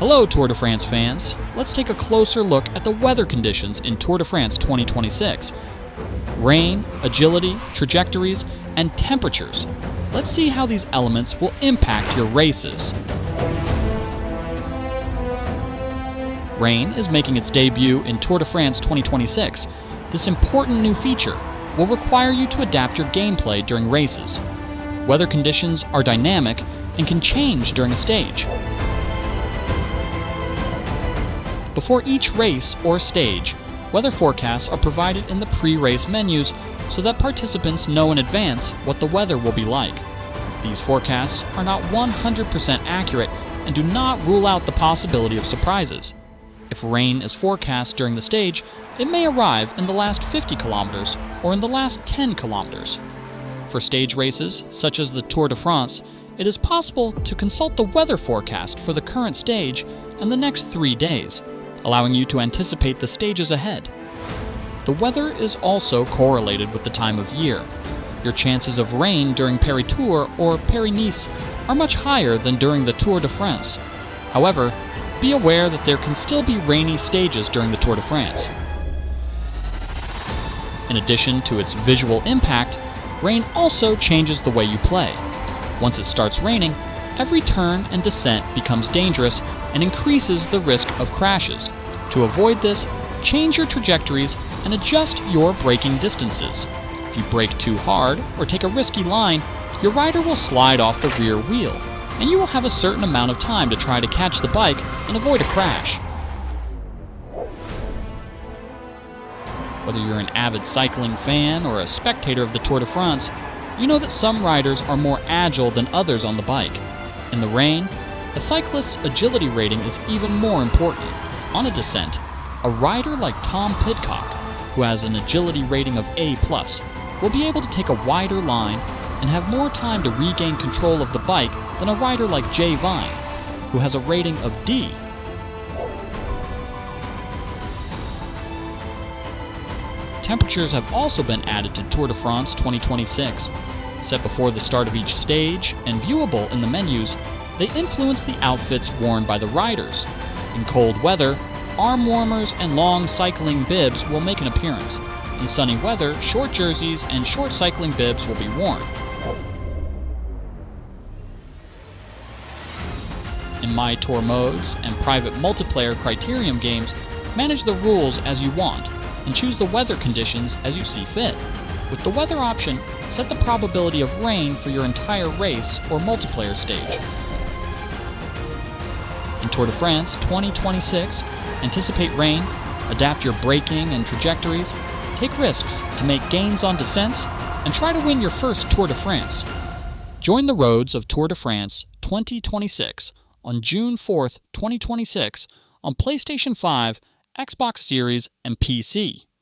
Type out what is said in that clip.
Hello Tour de France fans. Let's take a closer look at the weather conditions in Tour de France 2026. Rain, agility, trajectories, and temperatures. Let's see how these elements will impact your races. Rain is making its debut in Tour de France 2026. This important new feature will require you to adapt your gameplay during races. Weather conditions are dynamic and can change during a stage. Before each race or stage, weather forecasts are provided in the pre-race menus so that participants know in advance what the weather will be like. These forecasts are not 100% accurate and do not rule out the possibility of surprises. If rain is forecast during the stage, it may arrive in the last 50 kilometers or in the last 10 kilometers. For stage races, such as the Tour de France, it is possible to consult the weather forecast for the current stage and the next 3 days, allowing you to anticipate the stages ahead. The weather is also correlated with the time of year. Your chances of rain during Paris-Tours or Paris-Nice are much higher than during the Tour de France. However, be aware that there can still be rainy stages during the Tour de France. In addition to its visual impact, rain also changes the way you play. Once it starts raining, every turn and descent becomes dangerous and increases the risk of crashes. To avoid this, change your trajectories and adjust your braking distances. If you brake too hard or take a risky line, your rider will slide off the rear wheel, and you will have a certain amount of time to try to catch the bike and avoid a crash. Whether you're an avid cycling fan or a spectator of the Tour de France, you know that some riders are more agile than others on the bike. In the rain, a cyclist's agility rating is even more important. On a descent, a rider like Tom Pidcock, who has an agility rating of A+, will be able to take a wider line and have more time to regain control of the bike than a rider like Jay Vine, who has a rating of D. Temperatures have also been added to Tour de France 2026. Set before the start of each stage and viewable in the menus, they influence the outfits worn by the riders. In cold weather, arm warmers and long cycling bibs will make an appearance. In sunny weather, short jerseys and short cycling bibs will be worn. In My Tour modes and private multiplayer criterium games, manage the rules as you want and choose the weather conditions as you see fit. With the weather option, set the probability of rain for your entire race or multiplayer stage. In Tour de France 2026, anticipate rain, adapt your braking and trajectories, take risks to make gains on descents, and try to win your first Tour de France. Join the roads of Tour de France 2026 on June 4th, 2026 on PlayStation 5, Xbox Series, and PC.